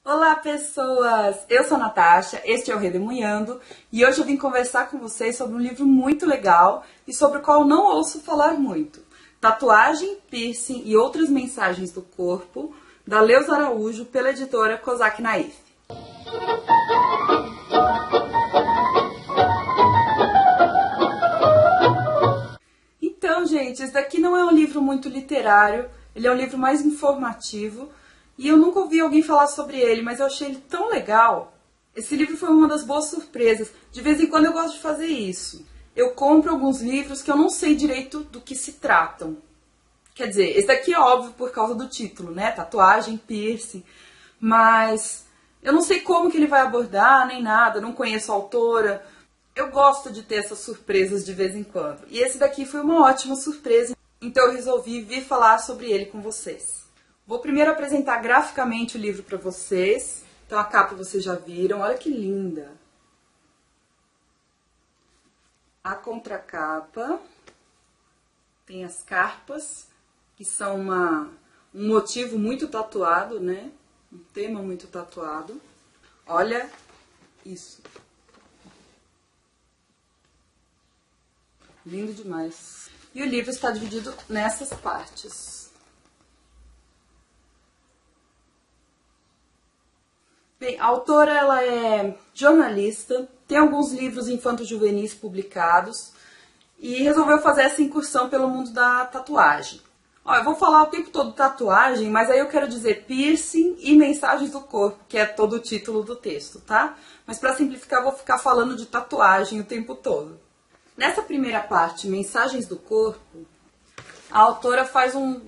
Olá, pessoas! Eu sou a Natasha, este é o Redemoinhando e hoje eu vim conversar com vocês sobre um livro muito legal e sobre o qual não ouço falar muito. Tatuagem, Piercing e Outras Mensagens do Corpo, da Leusa Araújo, pela editora Kozak Naif. Então, gente, esse daqui não é um livro muito literário, ele é um livro mais informativo e eu nunca ouvi alguém falar sobre ele, mas eu achei ele tão legal. Esse livro foi uma das boas surpresas. De vez em quando eu gosto de fazer isso. Eu compro alguns livros que eu não sei direito do que se tratam. Quer dizer, esse daqui é óbvio por causa do título, né? Tatuagem, piercing. Mas eu não sei como que ele vai abordar, nem nada, não conheço a autora. Eu gosto de ter essas surpresas de vez em quando. E esse daqui foi uma ótima surpresa, então eu resolvi vir falar sobre ele com vocês. Vou primeiro apresentar graficamente o livro para vocês. Então a capa vocês já viram, olha que linda. A contracapa tem as carpas, que são um motivo muito tatuado, né? Um tema muito tatuado. Olha isso. Lindo demais. E o livro está dividido nessas partes. Bem, a autora ela é jornalista, tem alguns livros infanto-juvenis publicados e resolveu fazer essa incursão pelo mundo da tatuagem. Ó, eu vou falar o tempo todo tatuagem, mas aí eu quero dizer piercing e mensagens do corpo, que é todo o título do texto, tá? Mas para simplificar, eu vou ficar falando de tatuagem o tempo todo. Nessa primeira parte, mensagens do corpo, a autora faz um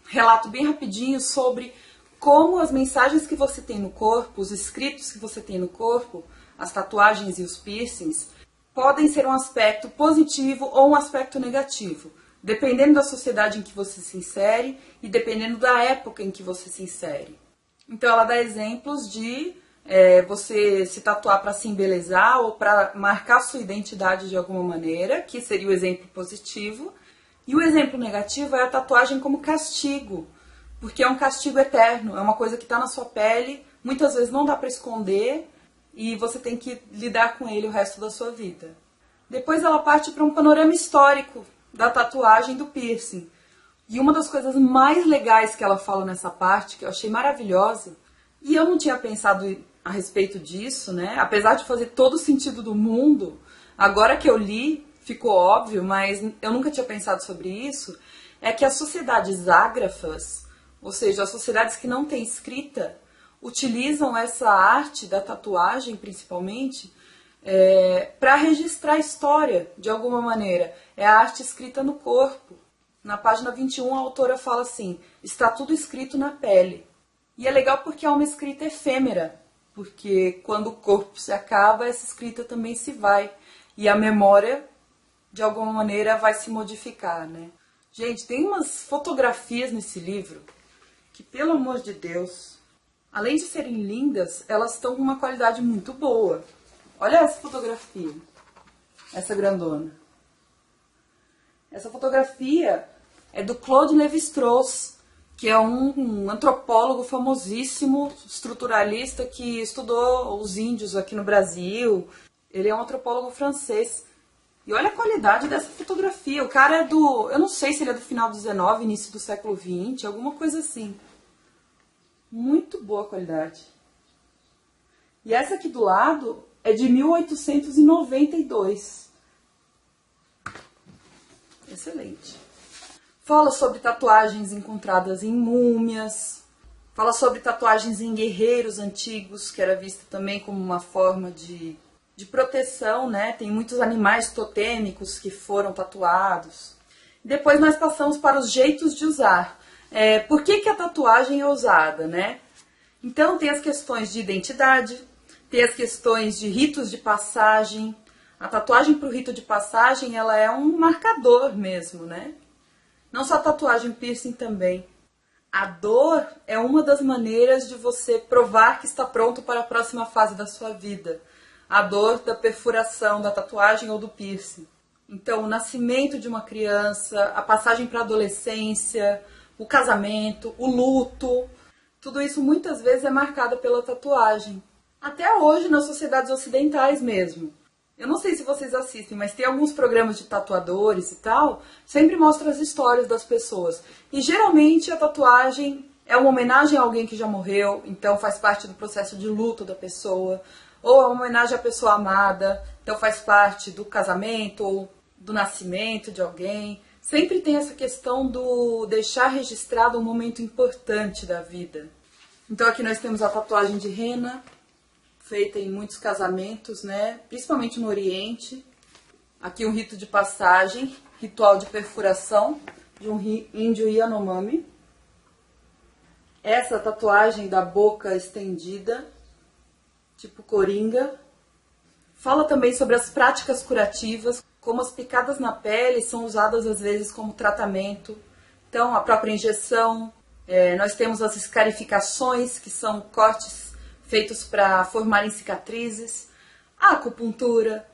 relato bem rapidinho sobre como as mensagens que você tem no corpo, os escritos que você tem no corpo, as tatuagens e os piercings, podem ser um aspecto positivo ou um aspecto negativo, dependendo da sociedade em que você se insere e dependendo da época em que você se insere. Então ela dá exemplos de você se tatuar para se embelezar ou para marcar sua identidade de alguma maneira, que seria o exemplo positivo. E o exemplo negativo é a tatuagem como castigo, porque é um castigo eterno, é uma coisa que está na sua pele, muitas vezes não dá para esconder e você tem que lidar com ele o resto da sua vida. Depois ela parte para um panorama histórico da tatuagem e do piercing. E uma das coisas mais legais que ela fala nessa parte, que eu achei maravilhosa, e eu não tinha pensado a respeito disso, né? Apesar de fazer todo o sentido do mundo, agora que eu li, ficou óbvio, mas eu nunca tinha pensado sobre isso, é que as sociedades ágrafas, ou seja, as sociedades que não têm escrita, utilizam essa arte da tatuagem, principalmente, para registrar a história, de alguma maneira. É a arte escrita no corpo. Na página 21, a autora fala assim, está tudo escrito na pele. E é legal porque é uma escrita efêmera, porque quando o corpo se acaba, essa escrita também se vai. E a memória, de alguma maneira, vai se modificar, né? Gente, tem umas fotografias nesse livro que, pelo amor de Deus, além de serem lindas, elas estão com uma qualidade muito boa. Olha essa fotografia, essa grandona. Essa fotografia é do Claude Lévi-Strauss, que é um antropólogo famosíssimo, estruturalista, que estudou os índios aqui no Brasil. Ele é um antropólogo francês. E olha a qualidade dessa fotografia. O cara é do... eu não sei se ele é do final do XIX, início do século XX, alguma coisa assim. Muito boa qualidade. E essa aqui do lado é de 1892. Excelente. Fala sobre tatuagens encontradas em múmias. Fala sobre tatuagens em guerreiros antigos, que era vista também como uma forma de proteção, né? Tem muitos animais totêmicos que foram tatuados. Depois nós passamos para os jeitos de usar. Por que a tatuagem é usada, né? Então tem as questões de identidade, tem as questões de ritos de passagem. A tatuagem para o rito de passagem, ela é um marcador mesmo, né? Não só a tatuagem, piercing também. A dor é uma das maneiras de você provar que está pronto para a próxima fase da sua vida. A dor da perfuração, da tatuagem ou do piercing. Então, o nascimento de uma criança, a passagem para a adolescência, o casamento, o luto, Tudo isso muitas vezes é marcado pela tatuagem. Até hoje nas sociedades ocidentais mesmo. Eu não sei se vocês assistem, mas tem alguns programas de tatuadores e tal, sempre mostra as histórias das pessoas. E geralmente a tatuagem é uma homenagem a alguém que já morreu, então faz parte do processo de luto da pessoa, ou é uma homenagem à pessoa amada, então faz parte do casamento ou do nascimento de alguém. Sempre tem essa questão do deixar registrado um momento importante da vida. Então aqui nós temos a tatuagem de rena, feita em muitos casamentos, né? Principalmente no Oriente. Aqui um rito de passagem, ritual de perfuração de um índio Yanomami. Essa tatuagem da boca estendida, tipo coringa. Fala também sobre as práticas curativas, como as picadas na pele são usadas às vezes como tratamento. Então a própria injeção, nós temos as escarificações, que são cortes feitos para formarem cicatrizes, a acupuntura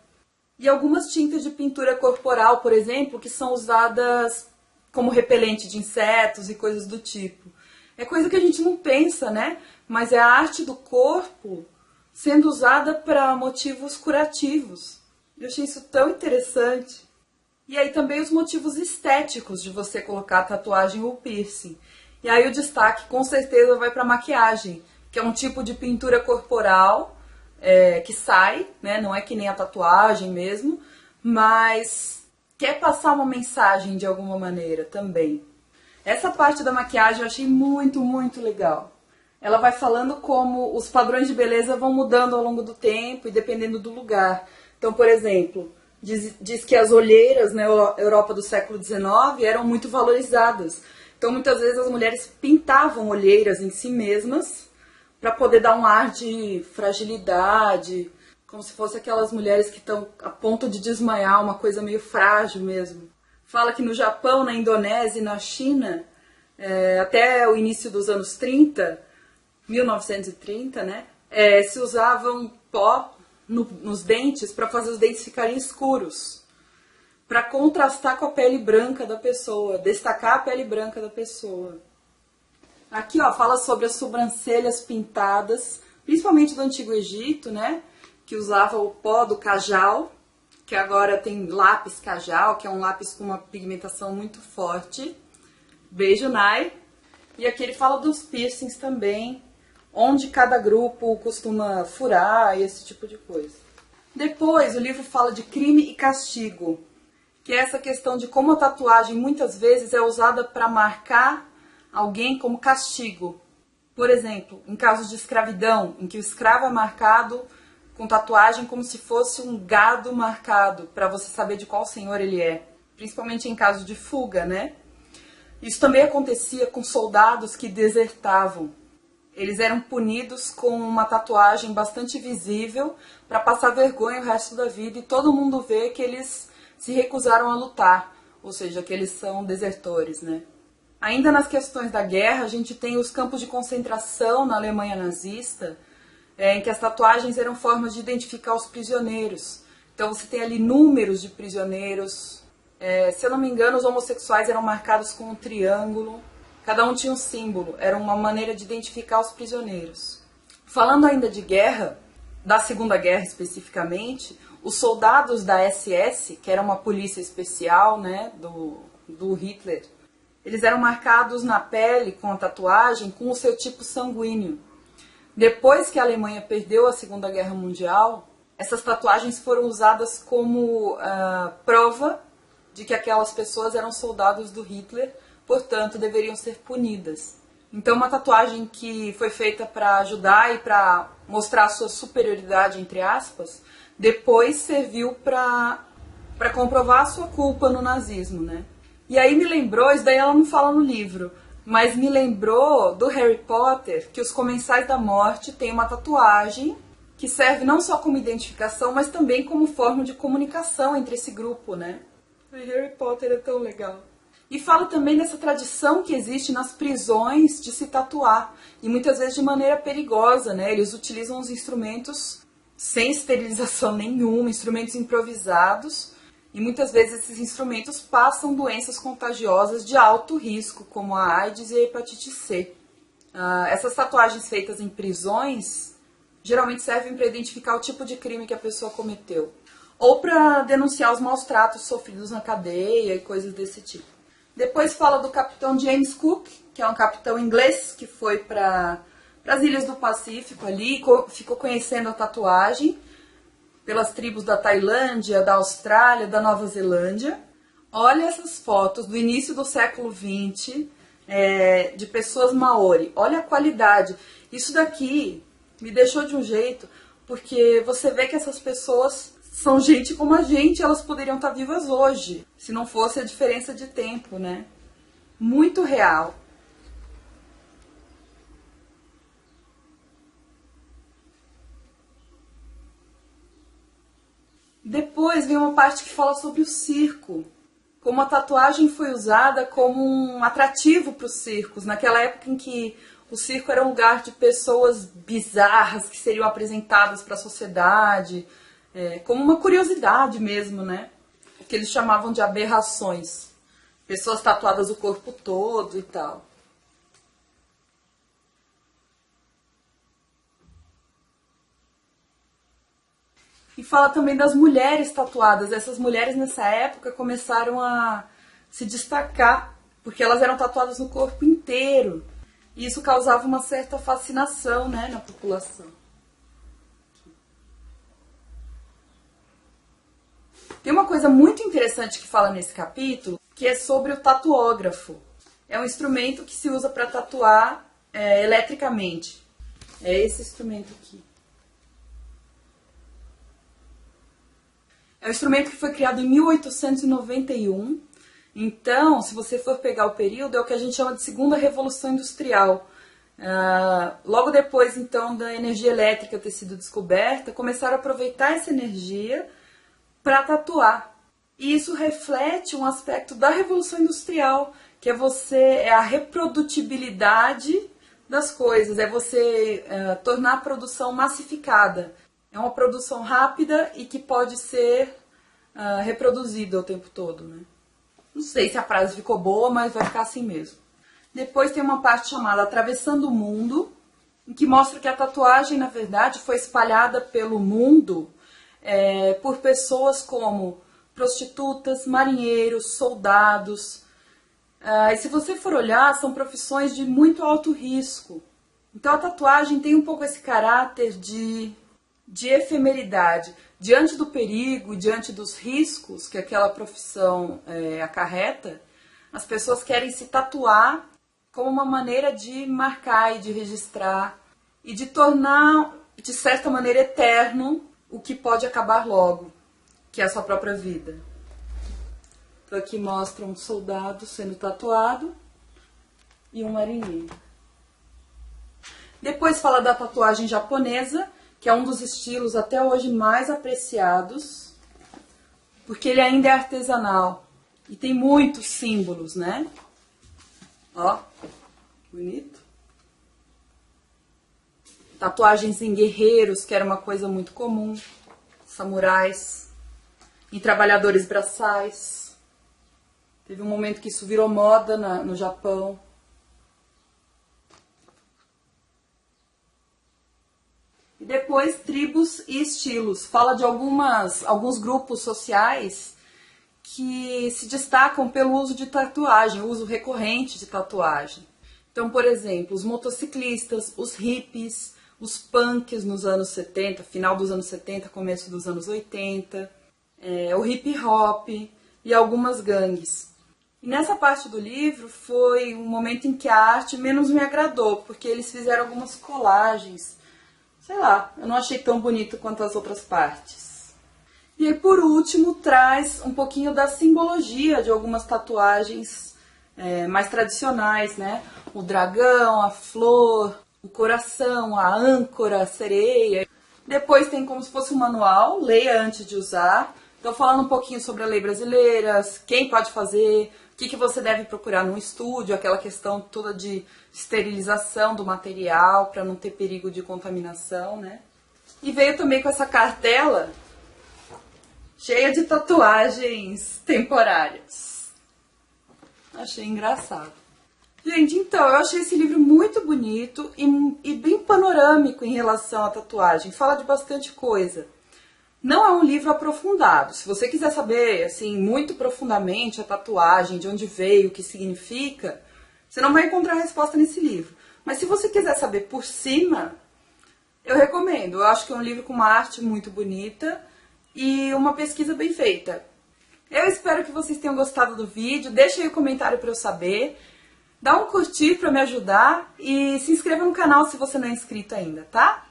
e algumas tintas de pintura corporal, por exemplo, que são usadas como repelente de insetos e coisas do tipo. É coisa que a gente não pensa, né? Mas é a arte do corpo sendo usada para motivos curativos. Eu achei isso tão interessante. E aí também os motivos estéticos de você colocar tatuagem ou piercing. E aí o destaque com certeza vai para maquiagem, que é um tipo de pintura corporal que sai, né? Não é que nem a tatuagem mesmo, mas quer passar uma mensagem de alguma maneira também. Essa parte da maquiagem eu achei muito, muito legal. Ela vai falando como os padrões de beleza vão mudando ao longo do tempo e dependendo do lugar. Então, por exemplo, diz que as olheiras na Europa do século XIX eram muito valorizadas. Então, muitas vezes as mulheres pintavam olheiras em si mesmas para poder dar um ar de fragilidade, como se fosse aquelas mulheres que estão a ponto de desmaiar, uma coisa meio frágil mesmo. Fala que no Japão, na Indonésia e na China, até o início dos anos 30, 1930, né, se usavam pó nos dentes para fazer os dentes ficarem escuros, para contrastar com a pele branca da pessoa, destacar a pele branca da pessoa. Aqui, ó, fala sobre as sobrancelhas pintadas, principalmente do Antigo Egito, né, que usava o pó do cajal, que agora tem lápis cajal, que é um lápis com uma pigmentação muito forte. Beijo, Nai. E aqui ele fala dos piercings também, onde cada grupo costuma furar e esse tipo de coisa. Depois, o livro fala de crime e castigo, que é essa questão de como a tatuagem muitas vezes é usada para marcar alguém como castigo. Por exemplo, em casos de escravidão, em que o escravo é marcado com tatuagem como se fosse um gado marcado, para você saber de qual senhor ele é. Principalmente em caso de fuga, né? Isso também acontecia com soldados que desertavam. Eles eram punidos com uma tatuagem bastante visível para passar vergonha o resto da vida e todo mundo vê que eles se recusaram a lutar, ou seja, que eles são desertores, né? Ainda nas questões da guerra, a gente tem os campos de concentração na Alemanha nazista, em que as tatuagens eram formas de identificar os prisioneiros. Então você tem ali números de prisioneiros. Se eu não me engano, os homossexuais eram marcados com um triângulo. Cada um tinha um símbolo. Era uma maneira de identificar os prisioneiros. Falando ainda de guerra, da Segunda Guerra especificamente, os soldados da SS, que era uma polícia especial, né, do Hitler, eles eram marcados na pele com a tatuagem com o seu tipo sanguíneo. Depois que a Alemanha perdeu a Segunda Guerra Mundial, essas tatuagens foram usadas como prova de que aquelas pessoas eram soldados do Hitler, portanto deveriam ser punidas. Então uma tatuagem que foi feita para ajudar e para mostrar a sua superioridade, entre aspas, depois serviu para comprovar a sua culpa no nazismo, né? E aí me lembrou, isso daí ela não fala no livro, mas me lembrou do Harry Potter, que os Comensais da Morte têm uma tatuagem que serve não só como identificação, mas também como forma de comunicação entre esse grupo, né? E Harry Potter é tão legal. E fala também dessa tradição que existe nas prisões de se tatuar, e muitas vezes de maneira perigosa, né? Eles utilizam os instrumentos sem esterilização nenhuma, instrumentos improvisados, e muitas vezes esses instrumentos passam doenças contagiosas de alto risco, como a AIDS e a hepatite C. Essas tatuagens feitas em prisões geralmente servem para identificar o tipo de crime que a pessoa cometeu. Ou para denunciar os maus tratos sofridos na cadeia e coisas desse tipo. Depois fala do capitão James Cook, que é um capitão inglês que foi para as ilhas do Pacífico ali, ficou conhecendo a tatuagem pelas tribos da Tailândia, da Austrália, da Nova Zelândia. Olha essas fotos do início do século XX, de pessoas maori. Olha a qualidade. Isso daqui me deixou de um jeito, porque você vê que essas pessoas são gente como a gente, elas poderiam estar vivas hoje, se não fosse a diferença de tempo, né? Muito real. Depois vem uma parte que fala sobre o circo. Como a tatuagem foi usada como um atrativo para os circos, naquela época em que o circo era um lugar de pessoas bizarras que seriam apresentadas para a sociedade, como uma curiosidade mesmo, né? O que eles chamavam de aberrações. Pessoas tatuadas o corpo todo e tal. E fala também das mulheres tatuadas. Essas mulheres nessa época começaram a se destacar, porque elas eram tatuadas no corpo inteiro. E isso causava uma certa fascinação, né, na população. Tem uma coisa muito interessante que fala nesse capítulo, que é sobre o tatuógrafo. É um instrumento que se usa para tatuar eletricamente. É esse instrumento aqui. É um instrumento que foi criado em 1891. Então, se você for pegar o período, é o que a gente chama de Segunda Revolução Industrial. Logo depois, então, da energia elétrica ter sido descoberta, começaram a aproveitar essa energia para tatuar. E isso reflete um aspecto da Revolução Industrial, que é a reprodutibilidade das coisas, é você tornar a produção massificada. É uma produção rápida e que pode ser reproduzida o tempo todo, né? Não sei se a frase ficou boa, mas vai ficar assim mesmo. Depois tem uma parte chamada Atravessando o Mundo, em que mostra que a tatuagem, na verdade, foi espalhada pelo mundo por pessoas como prostitutas, marinheiros, soldados. E se você for olhar, são profissões de muito alto risco. Então a tatuagem tem um pouco esse caráter de efemeridade. Diante do perigo, diante dos riscos que aquela profissão acarreta, as pessoas querem se tatuar como uma maneira de marcar e de registrar e de tornar, de certa maneira, eterno o que pode acabar logo, que é a sua própria vida. Então aqui mostra um soldado sendo tatuado e um marinheiro. Depois fala da tatuagem japonesa, que é um dos estilos até hoje mais apreciados, porque ele ainda é artesanal e tem muitos símbolos, né? Ó, bonito. Tatuagens em guerreiros, que era uma coisa muito comum, samurais, em trabalhadores braçais. Teve um momento que isso virou moda no Japão. E depois, tribos e estilos. Fala de alguns grupos sociais que se destacam pelo uso de tatuagem, o uso recorrente de tatuagem. Então, por exemplo, os motociclistas, os hippies, os punks nos anos 70, final dos anos 70, começo dos anos 80, o hip hop e algumas gangues. E nessa parte do livro foi um momento em que a arte menos me agradou, porque eles fizeram algumas colagens. Sei lá, eu não achei tão bonito quanto as outras partes. E aí, por último, traz um pouquinho da simbologia de algumas tatuagens mais tradicionais, né? O dragão, a flor, o coração, a âncora, a sereia. Depois tem como se fosse um manual, leia antes de usar. Então, falando um pouquinho sobre a lei brasileira, quem pode fazer, o que você deve procurar num estúdio, aquela questão toda de esterilização do material para não ter perigo de contaminação, né? E veio também com essa cartela cheia de tatuagens temporárias. Achei engraçado. Gente, então, eu achei esse livro muito bonito e bem panorâmico em relação à tatuagem. Fala de bastante coisa. Não é um livro aprofundado. Se você quiser saber, assim, muito profundamente a tatuagem, de onde veio, o que significa, você não vai encontrar resposta nesse livro. Mas se você quiser saber por cima, eu recomendo. Eu acho que é um livro com uma arte muito bonita e uma pesquisa bem feita. Eu espero que vocês tenham gostado do vídeo. Deixa aí o comentário para eu saber. Dá um curtir para me ajudar e se inscreva no canal se você não é inscrito ainda, tá?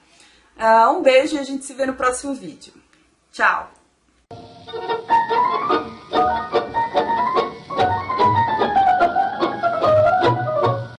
Um beijo e a gente se vê no próximo vídeo. Tchau!